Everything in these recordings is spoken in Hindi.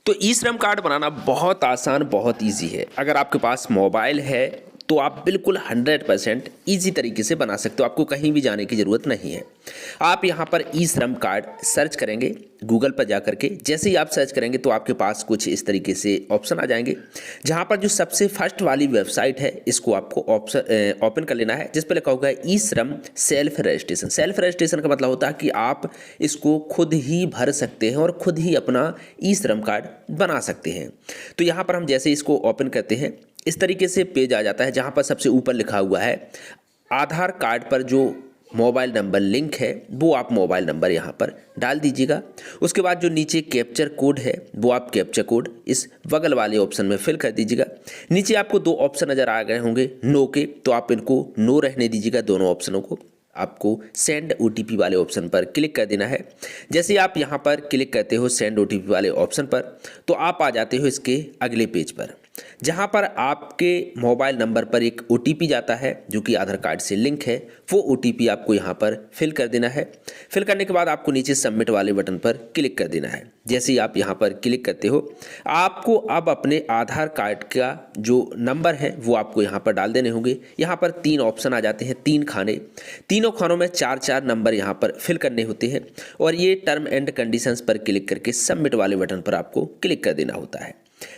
तो ई श्रम कार्ड बनाना बहुत आसान, बहुत ईजी है। अगर आपके पास मोबाइल है तो आप बिल्कुल 100% ईजी तरीके से बना सकते हो, आपको कहीं भी जाने की ज़रूरत नहीं है। आप यहाँ पर ई श्रम कार्ड सर्च करेंगे गूगल पर जा करके। जैसे ही आप सर्च करेंगे तो आपके पास कुछ इस तरीके से ऑप्शन आ जाएंगे, जहाँ पर जो सबसे फर्स्ट वाली वेबसाइट है इसको आपको ओपन कर लेना है, जिस पर लिखा होगा ई श्रम सेल्फ रजिस्ट्रेशन। सेल्फ रजिस्ट्रेशन का मतलब होता है कि आप इसको खुद ही भर सकते हैं और खुद ही अपना ई श्रम कार्ड बना सकते हैं। तो यहाँ पर हम जैसे इसको ओपन करते हैं, इस तरीके से पेज आ जाता है, जहाँ पर सबसे ऊपर लिखा हुआ है आधार कार्ड पर जो मोबाइल नंबर लिंक है वो आप मोबाइल नंबर यहाँ पर डाल दीजिएगा। उसके बाद जो नीचे कैप्चर कोड है वो आप कैप्चर कोड इस बगल वाले ऑप्शन में फिल कर दीजिएगा। नीचे आपको दो ऑप्शन नज़र आ गए होंगे नो के, तो आप इनको नो रहने दीजिएगा दोनों ऑप्शनों को। आपको सेंड ओटीपी वाले ऑप्शन पर क्लिक कर देना है। जैसे आप यहाँ पर क्लिक करते हो सेंड ओटीपी वाले ऑप्शन पर, तो आप आ जाते हो इसके अगले पेज पर, जहाँ पर आपके मोबाइल नंबर पर एक ओटीपी जाता है जो कि आधार कार्ड से लिंक है। वो ओटीपी आपको यहाँ पर फिल कर देना है। फिल करने के बाद आपको नीचे सबमिट वाले बटन पर क्लिक कर देना है। जैसे ही आप यहाँ पर क्लिक करते हो, आपको अब अपने आधार कार्ड का जो नंबर है वो आपको यहाँ पर डाल देने होंगे। यहाँ पर 3 ऑप्शन आ जाते हैं, 3 खाने, तीनों खानों में 4-4 नंबर यहाँ पर फिल करने होते हैं और ये टर्म एंड कंडीशंस पर क्लिक करके सबमिट वाले बटन पर आपको क्लिक कर देना होता है।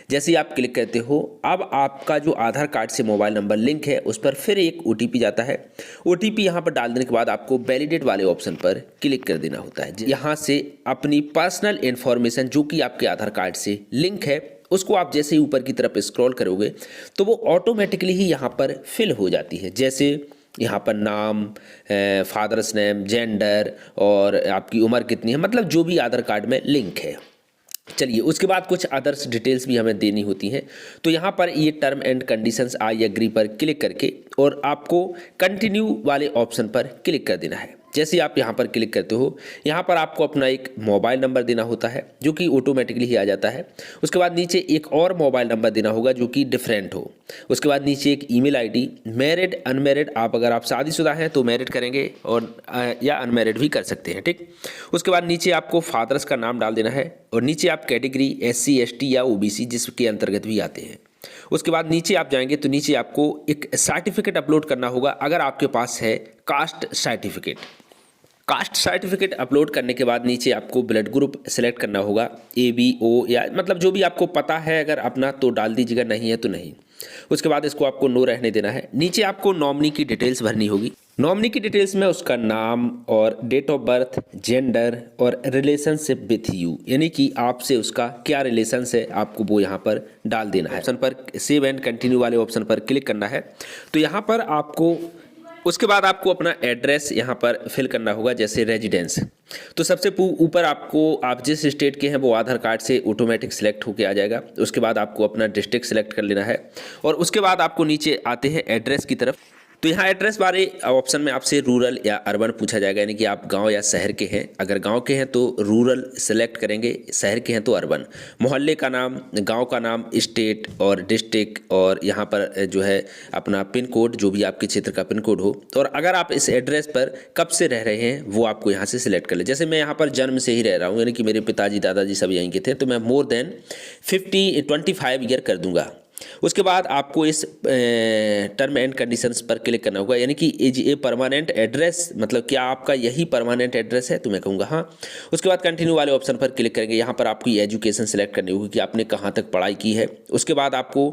जैसे ही आप क्लिक करते हो, अब आपका जो आधार कार्ड से मोबाइल नंबर लिंक है उस पर फिर एक ओटीपी जाता है। ओटीपी यहाँ पर डाल देने के बाद आपको वैलिडेट वाले ऑप्शन पर क्लिक कर देना होता है। यहाँ से अपनी पर्सनल इन्फॉर्मेशन जो कि आपके आधार कार्ड से लिंक है उसको आप जैसे ही ऊपर की तरफ स्क्रॉल करोगे तो वो ऑटोमेटिकली ही यहाँ पर फिल हो जाती है। जैसे यहाँ पर नाम, फादर्स नेम, जेंडर और आपकी उम्र कितनी है, मतलब जो भी आधार कार्ड में लिंक है। चलिए, उसके बाद कुछ अदर्स डिटेल्स भी हमें देनी होती हैं। तो यहाँ पर ये term and conditions I agree पर क्लिक करके और आपको कंटिन्यू वाले ऑप्शन पर क्लिक कर देना है। जैसे आप यहाँ पर क्लिक करते हो, यहाँ पर आपको अपना एक मोबाइल नंबर देना होता है जो कि ऑटोमेटिकली ही आ जाता है। उसके बाद नीचे एक और मोबाइल नंबर देना होगा जो कि डिफरेंट हो। उसके बाद नीचे एक ईमेल आईडी, मैरिड अनमैरिड, आप अगर आप शादीशुदा हैं तो मैरिड करेंगे और या अनमैरिड भी कर सकते हैं, ठीक। उसके बाद नीचे आपको फादर्स का नाम डाल देना है और नीचे आप कैटेगरी SC ST या OBC जिसके अंतर्गत भी आते हैं। उसके बाद नीचे आप जाएंगे तो नीचे आपको एक सर्टिफिकेट अपलोड करना होगा अगर आपके पास है caste certificate. Caste certificate upload करने के बाद नीचे आपको ब्लड ग्रुप सेलेक्ट करना होगा, ABO या मतलब जो भी आपको पता है अगर अपना तो डाल दीजिएगा, नहीं है तो नहीं। उसके बाद इसको आपको नो रहने देना है। नीचे आपको नॉमिनी की डिटेल्स भरनी होगी। नॉमिनी की डिटेल्स में उसका नाम और डेट ऑफ बर्थ, जेंडर और रिलेशनशिप विथ यू, यानी कि आपसे उसका क्या रिलेशन है आपको वो यहाँ पर डाल देना है। ऑप्शन पर सेव एंड कंटिन्यू वाले ऑप्शन पर क्लिक करना है। तो यहाँ पर आपको उसके बाद आपको अपना एड्रेस यहाँ पर फिल करना होगा, जैसे रेजिडेंस। तो सबसे ऊपर आपको आप जिस स्टेट के हैं वो आधार कार्ड से ऑटोमेटिक सिलेक्ट होके आ जाएगा। उसके बाद आपको अपना डिस्ट्रिक्ट सिलेक्ट कर लेना है और उसके बाद आपको नीचे आते हैं एड्रेस की तरफ। तो यहाँ एड्रेस वाले ऑप्शन में आपसे रूरल या अर्बन पूछा जाएगा, यानी कि आप गांव या शहर के हैं। अगर गांव के हैं तो रूरल सेलेक्ट करेंगे, शहर के हैं तो अर्बन। मोहल्ले का नाम, गांव का नाम, स्टेट और डिस्ट्रिक्ट और यहाँ पर जो है अपना पिन कोड, जो भी आपके क्षेत्र का पिन कोड हो। और अगर आप इस एड्रेस पर कब से रह रहे हैं वो आपको यहाँ से सिलेक्ट कर ले। जैसे मैं यहाँ पर जन्म से ही रह रहा हूँ, यानी कि मेरे पिताजी दादाजी सब यहीं के थे, तो मैं मोर देन 25 ईयर कर दूंगा। उसके बाद आपको इस टर्म एंड कंडीशंस पर क्लिक करना होगा, यानी कि इज ए परमानेंट एड्रेस, मतलब क्या आपका यही परमानेंट एड्रेस है, तो मैं कहूँगा हाँ। उसके बाद कंटिन्यू वाले ऑप्शन पर क्लिक करेंगे। यहाँ पर आपकी एजुकेशन सेलेक्ट करनी होगी कि आपने कहाँ तक पढ़ाई की है। उसके बाद आपको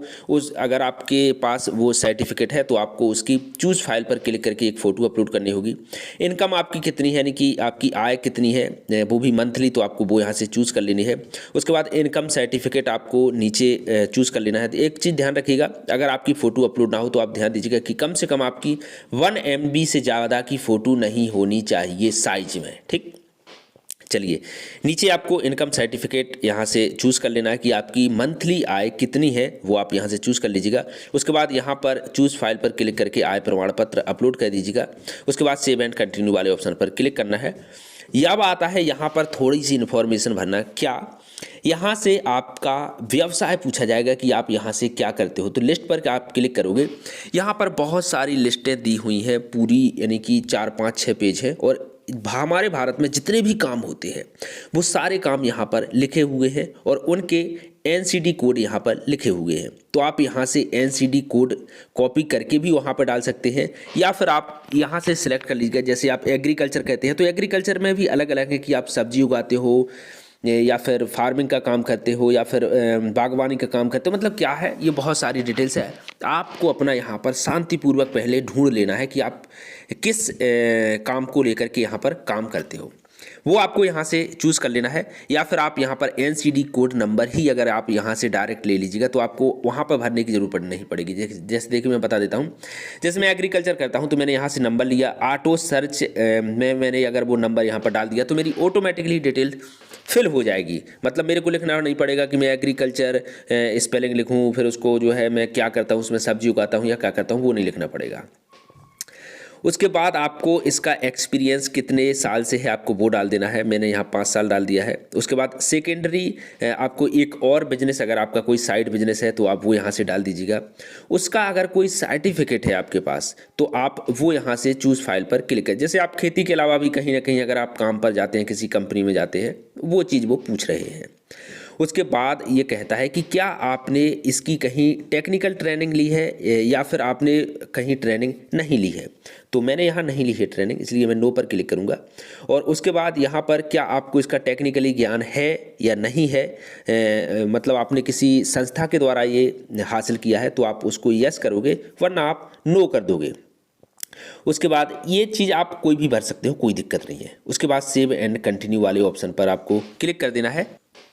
अगर आपके पास वो सर्टिफिकेट है तो आपको उसकी चूज़ फाइल पर क्लिक करके एक फ़ोटो अपलोड करनी होगी। इनकम आपकी कितनी है, यानी कि आपकी आय कितनी है, वो भी मंथली, तो आपको वो यहाँ से चूज़ कर लेनी है। उसके बाद इनकम सर्टिफिकेट आपको नीचे चूज़ कर लेना है। एक चीज़ ध्यान रखिएगा, अगर आपकी फ़ोटो अपलोड ना हो तो आप ध्यान दीजिएगा कि कम से कम आपकी 1 MB से ज़्यादा की फ़ोटो नहीं होनी चाहिए साइज में, ठीक। चलिए, नीचे आपको इनकम सर्टिफिकेट यहाँ से चूज़ कर लेना है कि आपकी मंथली आय कितनी है, वो आप यहाँ से चूज़ कर लीजिएगा। उसके बाद यहाँ पर चूज़ फाइल पर क्लिक करके आय प्रमाण पत्र अपलोड कर दीजिएगा। उसके बाद सेव एंड कंटिन्यू वाले ऑप्शन पर क्लिक करना है। अब आता है यहाँ पर थोड़ी सी इन्फॉर्मेशन भरना। क्या यहाँ से आपका व्यवसाय पूछा जाएगा कि आप यहाँ से क्या करते हो। तो लिस्ट पर आप क्लिक करोगे, यहाँ पर बहुत सारी लिस्टें दी हुई हैं पूरी, यानी कि 4, 5, 6 पेज है और हमारे भारत में जितने भी काम होते हैं वो सारे काम यहाँ पर लिखे हुए हैं और उनके एनसीडी कोड यहाँ पर लिखे हुए हैं। तो आप यहाँ से एनसीडी कोड कॉपी करके भी वहाँ पर डाल सकते हैं, या फिर आप यहाँ से सिलेक्ट कर लीजिएगा। जैसे आप एग्रीकल्चर कहते हैं तो एग्रीकल्चर में भी अलग अलग है कि आप सब्जी उगाते हो या फिर फार्मिंग का काम करते हो या फिर बागवानी का काम करते हो, मतलब क्या है, ये बहुत सारी डिटेल्स है। आपको अपना यहाँ पर शांतिपूर्वक पहले ढूंढ लेना है कि आप किस काम को लेकर के यहाँ पर काम करते हो, वो आपको यहाँ से चूज़ कर लेना है। या फिर आप यहाँ पर एनसीडी कोड नंबर ही अगर आप यहाँ से डायरेक्ट ले लीजिएगा तो आपको वहाँ पर भरने की जरूरत नहीं पड़ेगी। जैसे देखिए मैं बता देता हूँ, जैसे मैं एग्रीकल्चर करता हूँ तो मैंने यहाँ से नंबर लिया, ऑटो सर्च में मैंने अगर वो नंबर यहाँ पर डाल दिया तो मेरी ऑटोमेटिकली डिटेल फिल हो जाएगी। मतलब मेरे को लिखना नहीं पड़ेगा कि मैं एग्रीकल्चर स्पेलिंग लिखूँ, फिर उसको जो है मैं क्या करता हूँ उसमें सब्जी उगाता हूँ या क्या करता हूँ वो नहीं लिखना पड़ेगा। उसके बाद आपको इसका एक्सपीरियंस कितने साल से है आपको वो डाल देना है। मैंने यहाँ 5 साल डाल दिया है। उसके बाद सेकेंडरी आपको एक और बिजनेस, अगर आपका कोई साइड बिजनेस है तो आप वो यहाँ से डाल दीजिएगा। उसका अगर कोई सर्टिफिकेट है आपके पास तो आप वो यहाँ से चूज़ फाइल पर क्लिक करें। जैसे आप खेती के अलावा भी कहीं ना कहीं अगर आप काम पर जाते हैं, किसी कंपनी में जाते हैं, वो चीज़ वो पूछ रहे हैं। उसके बाद ये कहता है कि क्या आपने इसकी कहीं टेक्निकल ट्रेनिंग ली है या फिर आपने कहीं ट्रेनिंग नहीं ली है। तो मैंने यहाँ नहीं ली है ट्रेनिंग, इसलिए मैं नो पर क्लिक करूँगा। और उसके बाद यहाँ पर क्या आपको इसका टेक्निकली ज्ञान है या नहीं है, मतलब आपने किसी संस्था के द्वारा ये हासिल किया है तो आप उसको यस करोगे, वरना आप नो कर दोगे। उसके बाद ये चीज़ आप कोई भी भर सकते हो, कोई दिक्कत नहीं है। उसके बाद सेव एंड कंटिन्यू वाले ऑप्शन पर आपको क्लिक कर देना है।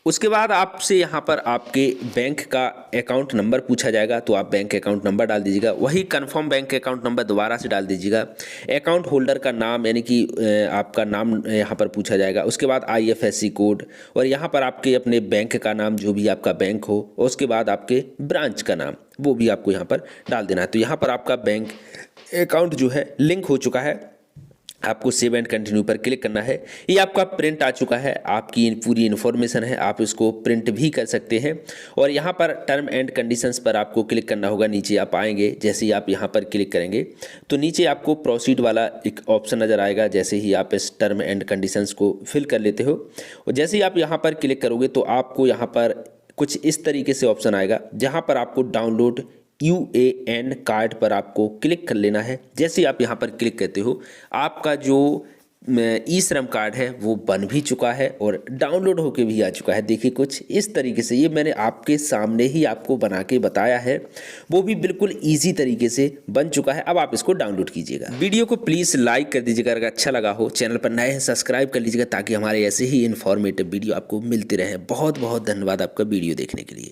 उसके बाद आपसे यहाँ पर आपके बैंक का अकाउंट नंबर पूछा जाएगा तो आप बैंक अकाउंट नंबर डाल दीजिएगा। वही कंफर्म बैंक अकाउंट नंबर दोबारा से डाल दीजिएगा। अकाउंट होल्डर का नाम यानी कि आपका नाम यहाँ पर पूछा जाएगा। उसके बाद IFSC कोड और यहाँ पर आपके अपने बैंक का नाम, जो भी आपका बैंक हो, और उसके बाद आपके ब्रांच का नाम वो भी आपको यहाँ पर डाल देना है। तो यहाँ पर आपका बैंक अकाउंट जो है लिंक हो चुका है। आपको सेव एंड कंटिन्यू पर क्लिक करना है। ये आपका प्रिंट आ चुका है, आपकी पूरी इन्फॉर्मेशन है, आप इसको प्रिंट भी कर सकते हैं। और यहाँ पर टर्म एंड कंडीशंस पर आपको क्लिक करना होगा। नीचे आप आएंगे, जैसे ही आप यहाँ पर क्लिक करेंगे तो नीचे आपको प्रोसीड वाला एक ऑप्शन नज़र आएगा। जैसे ही आप इस टर्म एंड कंडीशंस को फिल कर लेते हो और जैसे ही आप यहाँ पर क्लिक करोगे तो आपको यहाँ पर कुछ इस तरीके से ऑप्शन आएगा, जहाँ पर आपको डाउनलोड UAN कार्ड पर आपको क्लिक कर लेना है। जैसे आप यहाँ पर क्लिक करते हो आपका जो ई श्रम कार्ड है वो बन भी चुका है और डाउनलोड होके भी आ चुका है। देखिए कुछ इस तरीके से, ये मैंने आपके सामने ही आपको बना के बताया है, वो भी बिल्कुल ईजी तरीके से बन चुका है। अब आप इसको डाउनलोड कीजिएगा। वीडियो को प्लीज़ लाइक कर दीजिएगा, अगर अच्छा लगा हो। चैनल पर नए हैं सब्सक्राइब कर लीजिएगा ताकि हमारे ऐसे ही इन्फॉर्मेटिव वीडियो आपको मिलते रहें। बहुत बहुत धन्यवाद आपका वीडियो देखने के लिए।